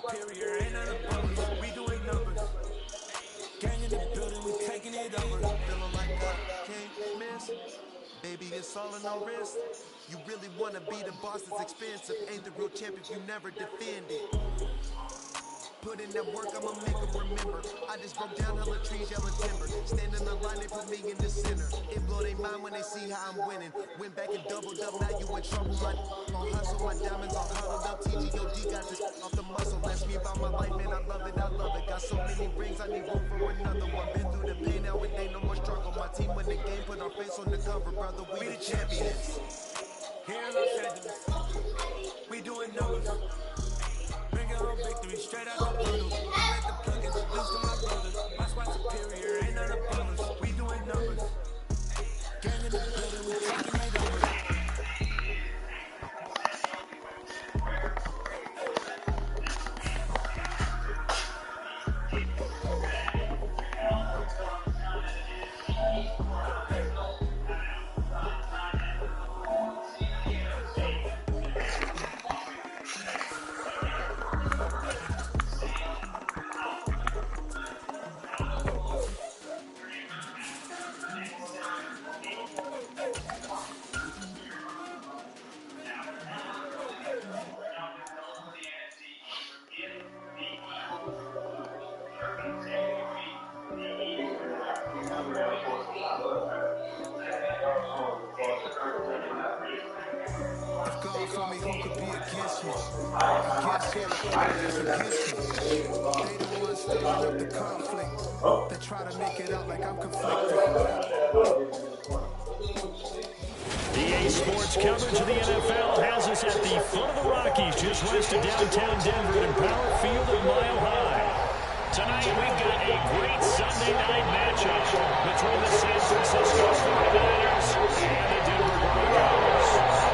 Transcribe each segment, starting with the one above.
superior, ain't none above us. We doing numbers. Gang in the building, we taking it over. Feeling like I can't miss. Baby, it's all in the wrist. You really wanna be the boss, it's expensive. Ain't the real champ if you never defend it. Put in that work, I'ma make them remember. I just broke down hella trees, yellow timber. Stand in the line, they put me in the center. It blow their mind when they see how I'm winning. Went back and doubled up, now you in trouble. My on hustle, my diamonds all huddled up. TGOD got this off the muscle. Ask me about my life, man, I love it, I love it. Got so many rings, I need room for another one. Been through the pain, now it ain't no more struggle. My team win the game, put our face on the cover. Brother, we the champions. Here in Los Angeles, we doing numbers. Bringing home victory straight out the bundle. Let the plug introduce to my brothers. My squad superior, ain't none above us. We doing numbers. Gang in the building, we taking it over. For me, who could be against me? Against him, against me. They the ones stirring up the conflict. They try to make it out like I'm conflicted. EA Sports coverage of the NFL has us at the foot of the Rockies, just west of downtown Denver at Empower Field at Mile High. Tonight, we've got a great Sunday night matchup between the San Francisco 49ers and the Denver Broncos.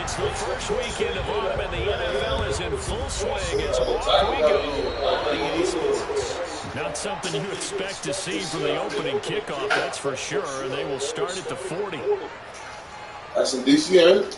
It's the first weekend of autumn, and the NFL is in full swing as off we go on EA Sports. Not something you expect to see from the opening kickoff, that's for sure, and they will start at the 40. That's in DCA.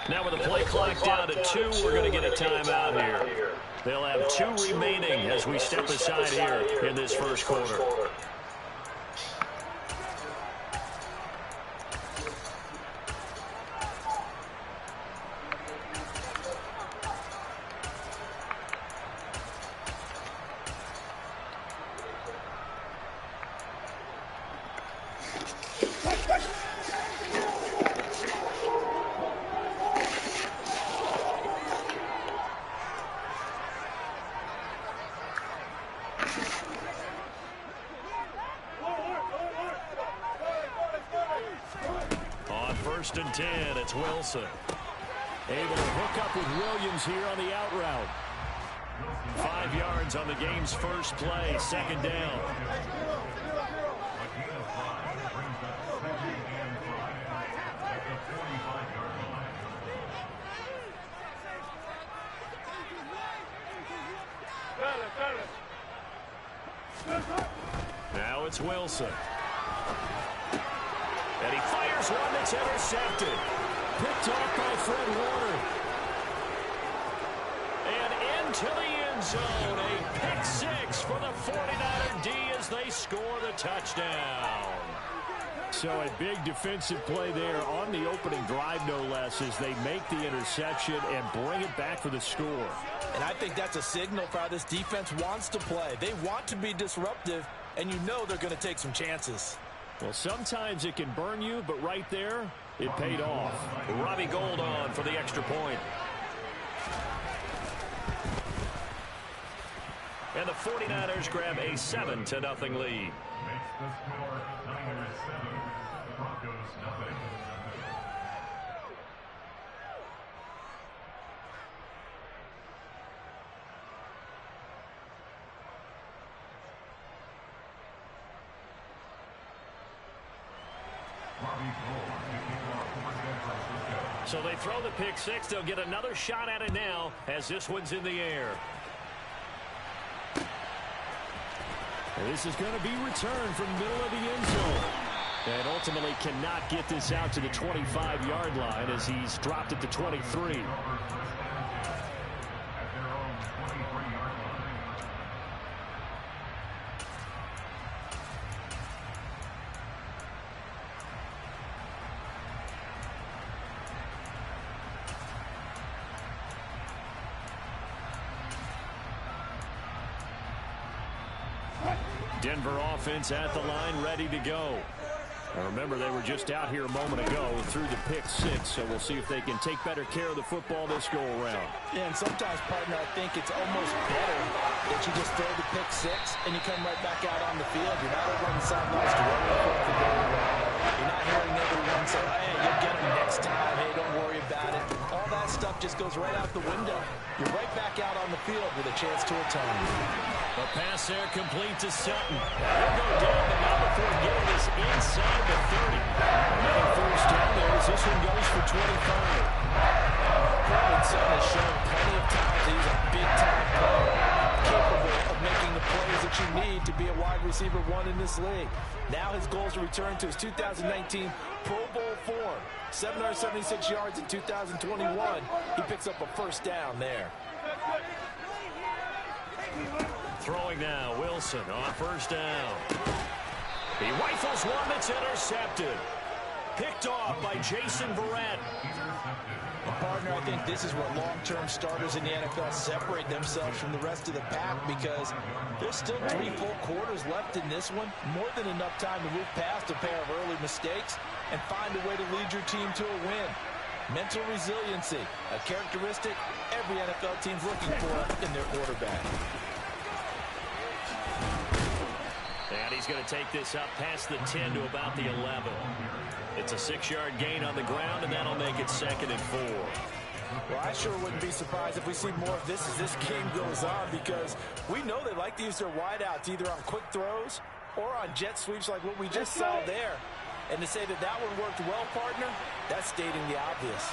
Now with the play clock down to 2, we're going to get a timeout here. They'll have 2 remaining as we step aside here in this first quarter. On 1st and 10, it's Wilson. Able to hook up with Williams here on the out route. 5 yards on the game's first play, 2nd down. Now it's Wilson. And he fires one that's intercepted. Picked off by Fred Warner. And into the end zone. A pick 6 for the 49er D as they score the touchdown. So a big defensive play there on the opening drive, no less, as they make the interception and bring it back for the score. And I think that's a signal for how this defense wants to play. They want to be disruptive, and you know they're going to take some chances. Well, sometimes it can burn you, but right there, It paid off. Robbie Gould on for the extra point. And the 49ers grab a 7-0 lead. Makes the score Niners 7, Broncos nothing. So they throw the pick six. They'll get another shot at it now as this one's in the air. And this is going to be returned from the middle of the end zone. And ultimately cannot get this out to the 25-yard line as he's dropped it to 23. Denver offense at the line, ready to go. Now remember, they were just out here a moment ago through the pick six, so we'll see if they can take better care of the football this go-around. Yeah, and sometimes, partner, I think it's almost better that you just throw the pick six and you come right back out on the field. You're not over on the sidelines to run the go-around. You're not hearing everyone say, hey, you'll get them next time. Hey, don't worry about it. All that stuff just goes right out the window. You're right back out on the field with a chance to atone. The pass there complete to Sutton. He'll go down, but not before getting this inside the 30. Another first down there as this one goes for 25. Cortland Sutton has shown plenty of times he's a big-time player, capable of making the plays that you need to be a wide receiver one in this league. Now his goal is to return to his 2019 Pro Bowl form. 776 yards in 2021. He picks up a first down there. Throwing now, Wilson on first down. He rifles one that's intercepted. Picked off by Jason Verrett. Partner, I think this is where long-term starters in the NFL separate themselves from the rest of the pack because there's still 3 full quarters left in this one. More than enough time to move past a pair of early mistakes and find a way to lead your team to a win. Mental resiliency, a characteristic every NFL team's looking for in their quarterback. And he's going to take this up past the 10 to about the 11. It's a 6-yard gain on the ground, and that'll make it 2nd and 4. Well, I sure wouldn't be surprised if we see more of this as this game goes on because we know they like to use their wideouts either on quick throws or on jet sweeps like what we just saw there. And to say that that one worked well, partner, that's stating the obvious.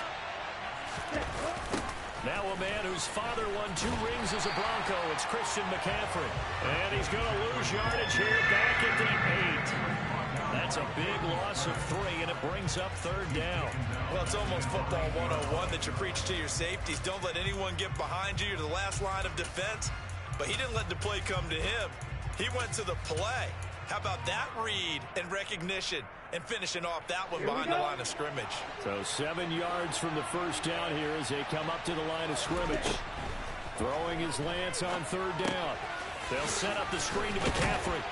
Now a man whose father won 2 rings as a Bronco. It's Christian McCaffrey. And he's going to lose yardage here back at the 8. That's a big loss of 3, and it brings up 3rd down. Well, it's almost football 101 that you preach to your safeties. Don't let anyone get behind you. You're the last line of defense. But he didn't let the play come to him. He went to the play. How about that read and recognition and finishing off that one behind the line of scrimmage? So 7 yards from the first down here as they come up to the line of scrimmage. Throwing his Lance on 3rd down. They'll set up the screen to McCaffrey.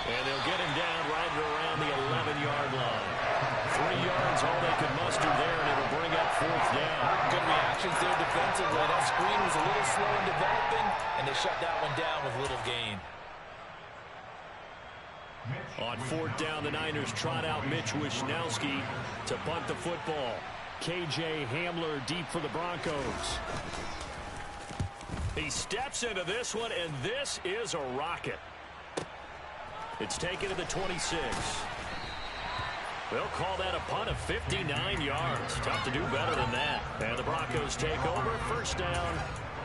And they'll get him down right around the 11-yard line. 3 yards, all they could muster there, and it'll bring up 4th down. Good reactions there defensively. That screen was a little slow in developing, and they shut that one down with little gain. On 4th down, the Niners trot out Mitch Wishnowsky to punt the football. KJ Hamler deep for the Broncos. He steps into this one, and this is a rocket. It's taken to the 26. They'll call that a punt of 59 yards. Tough to do better than that. And the Broncos take over, 1st down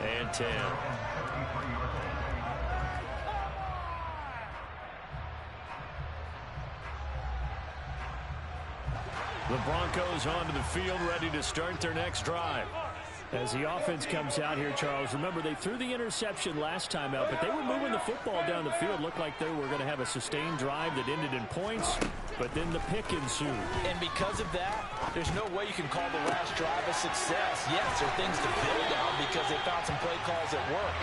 and 10. The Broncos onto the field, ready to start their next drive. As the offense comes out here, Charles, remember they threw the interception last time out, but they were moving the football down the field. Looked like they were going to have a sustained drive that ended in points, but then the pick ensued. And because of that, there's no way you can call the last drive a success. Yes, there are things to build on because they found some play calls that work.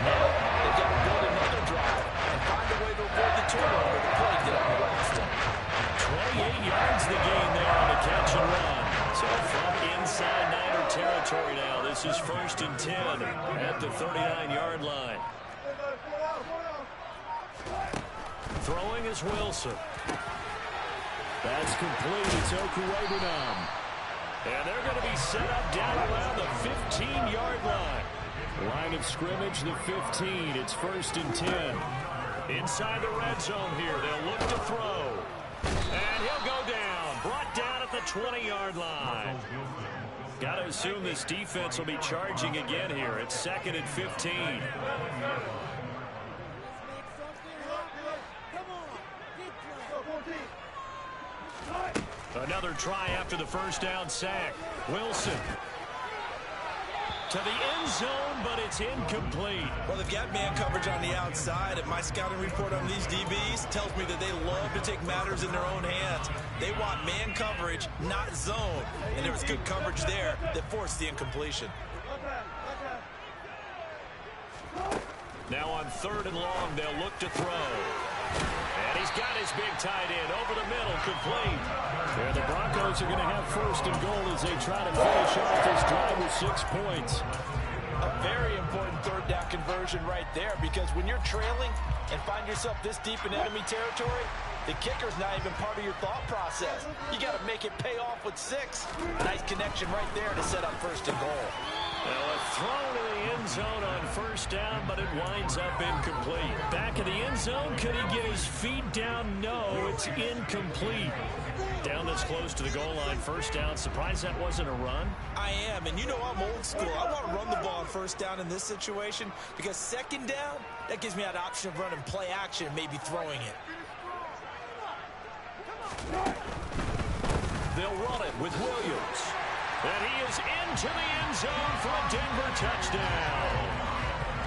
Now, they've got to build another drive and find a way to avoid the turnover that plagued it on the last one. 28 yards the gain there on the catch and run. This is 1st and 10 at the 39-yard line. Throwing is Wilson. That's complete. It's Okuwebunam. And they're going to be set up down around the 15-yard line. Line of scrimmage, the 15. It's 1st and 10. Inside the red zone here. They'll look to throw. And he'll go down. Brought down at the 20-yard line. Got to assume this defense will be charging again here. It's 2nd and 15. Another try after the first down sack. Wilson to the end zone, but it's incomplete. Well, they've got man coverage on the outside, and my scouting report on these DBs tells me that they love to take matters in their own hands. They want man coverage, not zone. And there was good coverage there that forced the incompletion. Now on 3rd and long, they'll look to throw. And he's got his big tight end over the middle, complete. And the Broncos are going to have 1st and goal as they try to finish off this drive with 6 points. A very important 3rd down conversion right there, because when you're trailing and find yourself this deep in enemy territory, the kicker's not even part of your thought process. You got to make it pay off with 6. Nice connection right there to set up 1st and goal. Well, a throw to the end zone on 1st down, but it winds up incomplete. Back in the end zone, could he get his feet down? No, it's incomplete. Down this close to the goal line, 1st down. Surprised that wasn't a run? I am, and you know I'm old school. I want to run the ball on 1st down in this situation, because 2nd down, that gives me that option of running play action and maybe throwing it. They'll run it with Williams. And he is into the end zone for a Denver touchdown.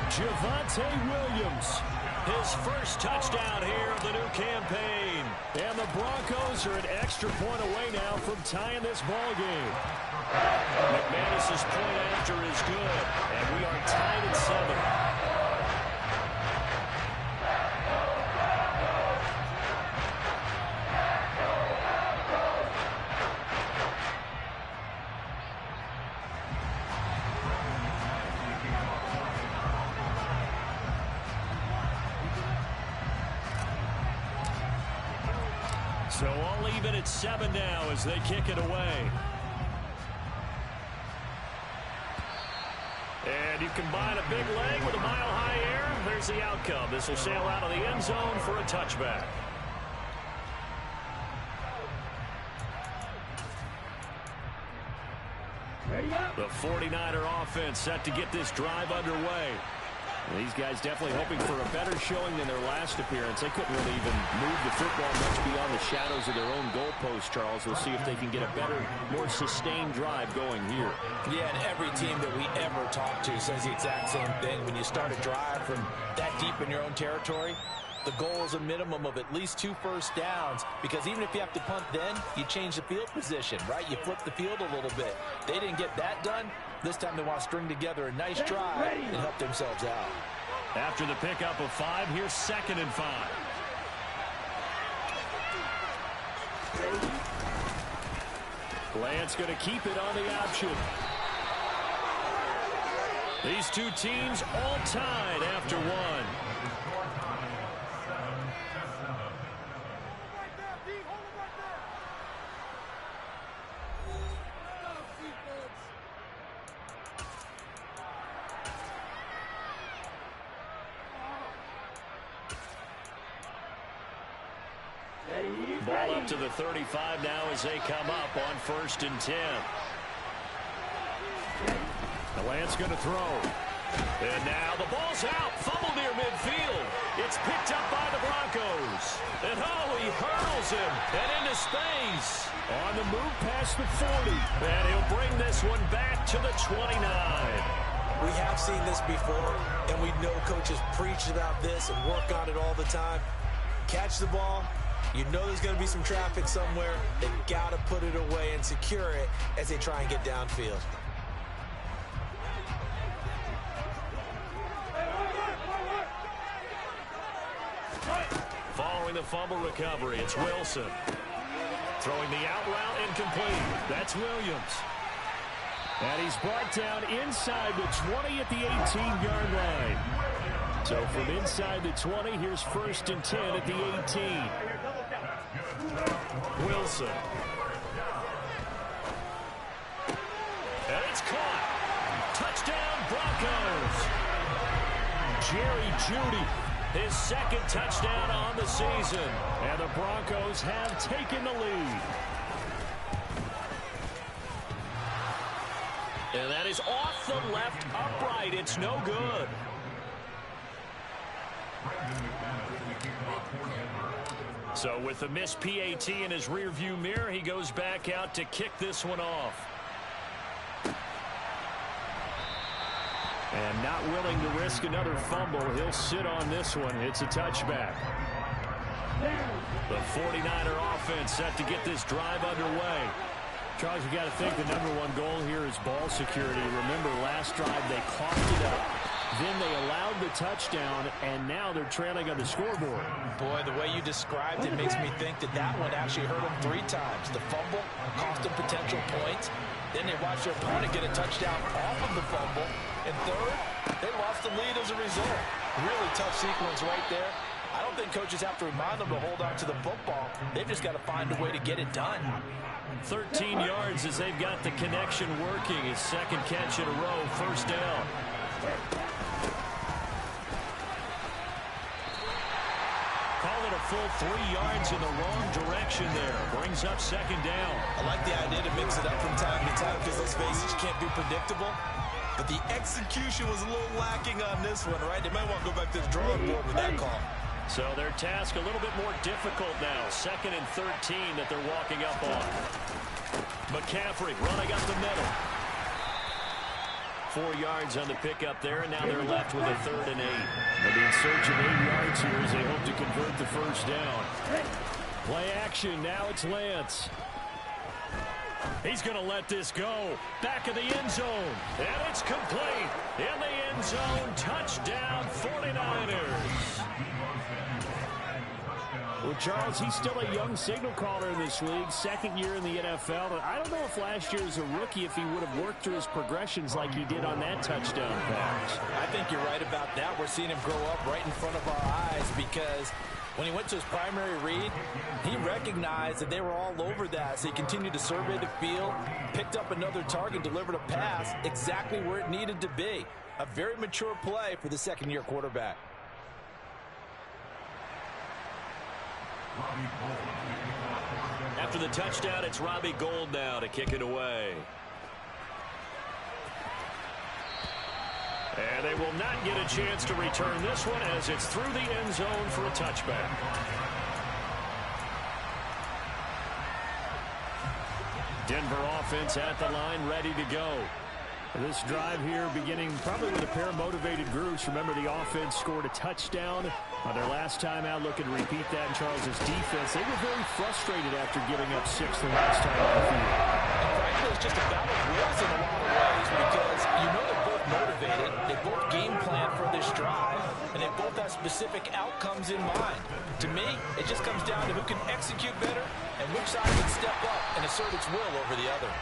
Javonte Williams, his 1st touchdown here of the new campaign. And the Broncos are an extra point away now from tying this ball game. McManus's point after is good, and we are tied at 7. So all even at 7 now as they kick it away. And you combine a big leg with a mile-high air. There's the outcome. This will sail out of the end zone for a touchback. The 49er offense set to get this drive underway. These guys definitely hoping for a better showing than their last appearance. They couldn't really even move the football much beyond the shadows of their own goalpost, Charles. We'll see if they can get a better, more sustained drive going here. Yeah, and every team that we ever talk to says the exact same thing. When you start a drive from that deep in your own territory, the goal is a minimum of at least 2 first downs, because even if you have to punt then, you change the field position, right? You flip the field a little bit. They didn't get that done. This time they want to string together a nice drive and help themselves out. After the pickup of 5, here's 2nd and 5. Lance going to keep it on the option. These two teams all tied after 1. Ball up to the 35 now as they come up on 1st and 10. Lance going to throw. And now the ball's out. Fumble near midfield. It's picked up by the Broncos. And he hurdles him and into space. On the move past the 40. And he'll bring this one back to the 29. We have seen this before, and we know coaches preach about this and work on it all the time. Catch the ball. You know there's going to be some traffic somewhere. They've got to put it away and secure it as they try and get downfield. Following the fumble recovery, it's Wilson. Throwing the out route incomplete. That's Williams. And he's brought down inside the 20 at the 18-yard line. So from inside the 20, here's 1st and 10 at the 18. Wilson. And it's caught. Touchdown, Broncos. Jerry Jeudy, his 2nd touchdown on the season. And the Broncos have taken the lead. And that is off the left upright. It's no good. So with the missed PAT in his rearview mirror, he goes back out to kick this one off. And not willing to risk another fumble, he'll sit on this one. It's a touchback. The 49er offense set to get this drive underway. Charles, you got to think the #1 goal here is ball security. Remember, last drive they coughed it up. Then they allowed the touchdown, and now they're trailing on the scoreboard. Boy, the way you described it makes me think that that one actually hurt them 3 times. The fumble cost them potential points. Then they watched their opponent get a touchdown off of the fumble. And third, they lost the lead as a result. Really tough sequence right there. I don't think coaches have to remind them to hold on to the football. They've just got to find a way to get it done. 13 yards as they've got the connection working. His 2nd catch in a row, 1st down. Call it a full 3 yards in the wrong direction there. Brings up 2nd down. I like the idea to mix it up from time to time because, let's face it, you can't be predictable. But the execution was a little lacking on this one, right? They might want to go back to the drawing board with that call. So their task a little bit more difficult now. 2nd and 13 that they're walking up on. McCaffrey running up the middle. 4 yards on the pickup there, and now they're left with a 3rd and 8. They'll be in search of 8 yards here as they hope to convert the 1st down. Play action. Now it's Lance. He's going to let this go. Back of the end zone. And it's complete. In the end zone. Touchdown, 49ers. Well, Charles, he's still a young signal caller in this league. 2nd year in the NFL. But I don't know if last year as a rookie, if he would have worked through his progressions like he did on that touchdown pass. I think you're right about that. We're seeing him grow up right in front of our eyes because when he went to his primary read, he recognized that they were all over that. So he continued to survey the field, picked up another target, delivered a pass exactly where it needed to be. A very mature play for the 2nd-year quarterback. After the touchdown, it's Robbie Gould now to kick it away. And they will not get a chance to return this one as it's through the end zone for a touchback. Denver offense at the line, ready to go. This drive here beginning probably with a pair of motivated groups. Remember, the offense scored a touchdown on their last time out. Looking to repeat that in Charles's defense. They were very frustrated after giving up 6 the last time on the field. And frankly, it's just a battle of wills in a lot of ways because you know they're both motivated. They both game plan for this drive, and they both have specific outcomes in mind. To me, it just comes down to who can execute better and which side can step up and assert its will over the other.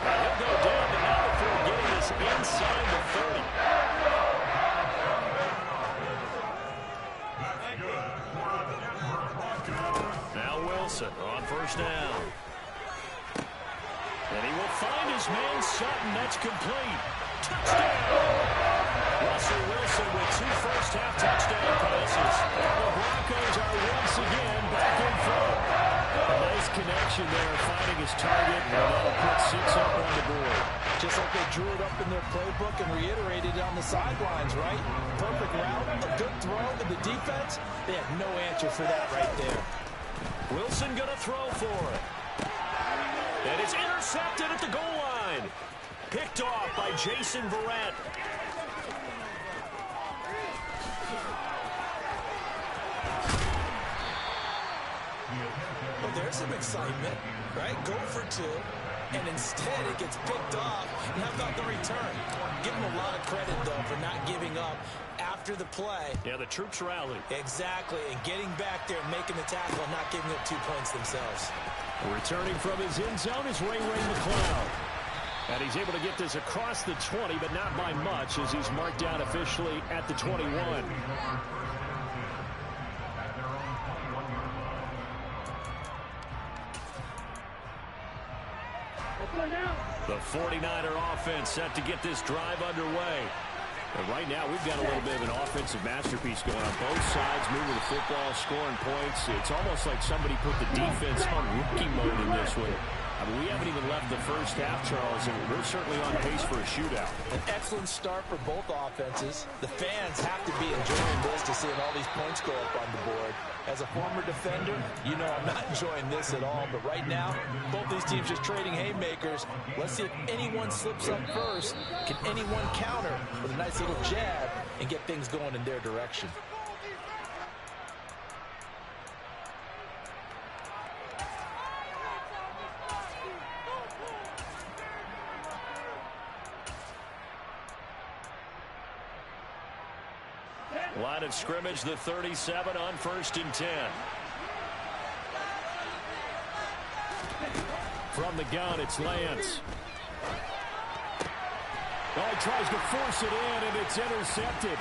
He'll go down, but now before getting this inside the 30. Now Wilson on 1st down. And he will find his man Sutton. That's complete. Touchdown! Russell Wilson with 2 first-half touchdown passes. The Broncos are once again back in front. A nice connection there, finding his target, and that'll put 6 up on the board. Just like they drew it up in their playbook and reiterated it on the sidelines, right? Perfect route, a good throw to the defense. They had no answer for that right there. Wilson going to throw for it. And it's intercepted at the goal line. Picked off by Jason Verrett. Well, there's some excitement, right? Go for 2, and instead it gets picked off. And how about the return? Give them a lot of credit, though, for not giving up after the play. Yeah, the troops rallied. Exactly, and getting back there and making the tackle and not giving up 2 points themselves. Returning from his end zone is Ray McCloud. And he's able to get this across the 20, but not by much, as he's marked down officially at the 21. The 49er offense set to get this drive underway. And right now, we've got a little bit of an offensive masterpiece going on. Both sides moving the football, scoring points. It's almost like somebody put the defense on rookie mode in this one. I mean, we haven't even left the first half, Charles, and we're certainly on pace for a shootout. An excellent start for both offenses. The fans have to be enjoying this to seeing all these points go up on the board. As a former defender, you know I'm not enjoying this at all. But right now, both these teams just trading haymakers. Let's see if anyone slips up first. Can anyone counter with a nice little jab and get things going in their direction? Line of scrimmage, the 37 on 1st and 10. From the gun, it's Lance. Oh, he tries to force it in, and it's intercepted.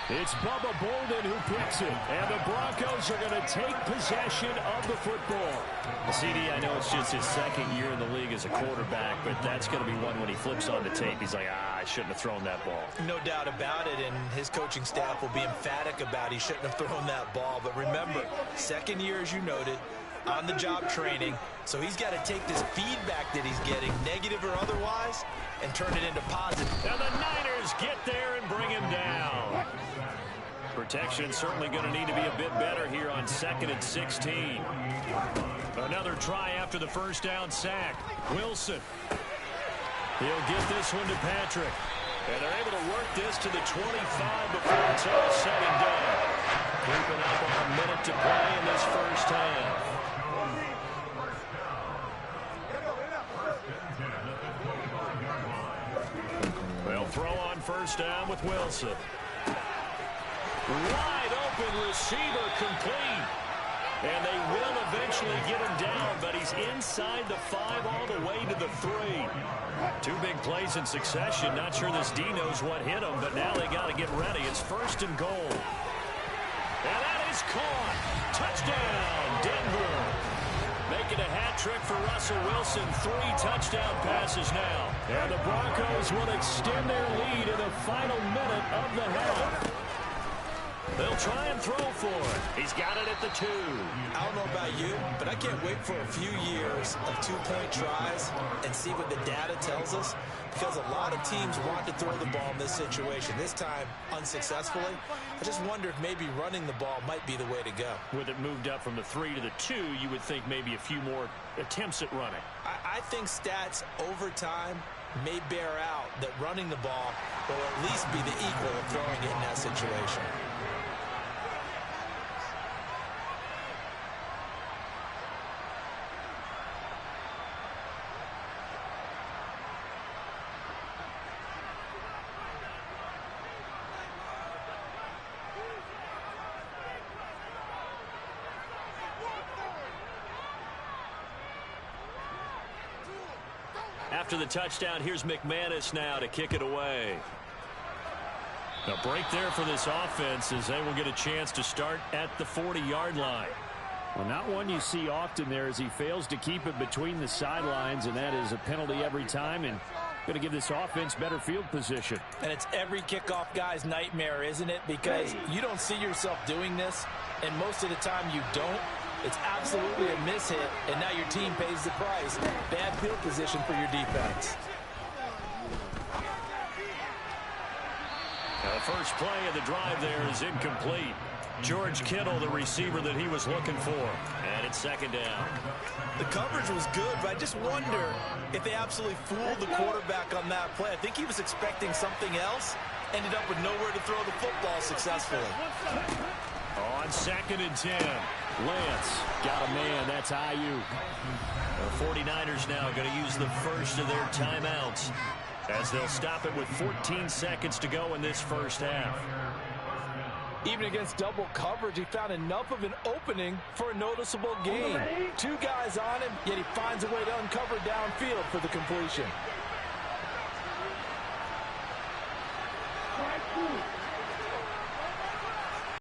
It's Bubba Bolden who picks it, and the Broncos are going to take possession of the football. CD, I know it's just his second year in the league as a quarterback, but that's going to be one when he flips on the tape. He's like, I shouldn't have thrown that ball. No doubt about it, and his coaching staff will be emphatic about he shouldn't have thrown that ball. But remember, second year, as you noted, on-the-job training, so he's got to take this feedback that he's getting, negative or otherwise, and turn it into positive. And the Niners get there and bring him down. Protection certainly going to need to be a bit better here on 2nd and 16. Another try after the first down sack. Wilson. He'll get this one to Patrick. And they're able to work this to the 25 before it's all said and done. Creeping up on a minute to play in this first half. They'll throw on first down with Wilson. Wide open receiver complete. And they will eventually get him down, but he's inside the 5 all the way to the 3. 2 big plays in succession. Not sure this D knows what hit him, but now they got to get ready. It's 1st and goal. And that is caught. Touchdown, Denver. Making a hat trick for Russell Wilson. 3 touchdown passes now. And the Broncos will extend their lead in the final minute of the half. They'll try and throw for it. He's got it at the 2. I don't know about you, but I can't wait for a few years of 2-point tries and see what the data tells us, because a lot of teams want to throw the ball in this situation. This time, unsuccessfully. I just wonder if maybe running the ball might be the way to go. With it moved up from the 3 to the 2, you would think maybe a few more attempts at running. I think stats over time may bear out that running the ball will at least be the equal of throwing it in that situation. After the touchdown, here's McManus now to kick it away. A break there for this offense as they will get a chance to start at the 40-yard line. Well, not one you see often there as he fails to keep it between the sidelines, and that is a penalty every time, and going to give this offense better field position. And it's every kickoff guy's nightmare, isn't it? Because you don't see yourself doing this, and most of the time you don't. It's absolutely a mishit, and now your team pays the price. Bad field position for your defense. Now, the first play of the drive there is incomplete. George Kittle, the receiver that he was looking for. And it's 2nd down. The coverage was good, but I just wonder if they absolutely fooled the quarterback on that play. I think he was expecting something else. Ended up with nowhere to throw the football successfully. On 2nd and 10. Lance got a man. That's IU. The 49ers now going to use the first of their timeouts as they'll stop it with 14 seconds to go in this first half. Even against double coverage, he found enough of an opening for a noticeable gain. 2 guys on him, yet he finds a way to uncover downfield for the completion.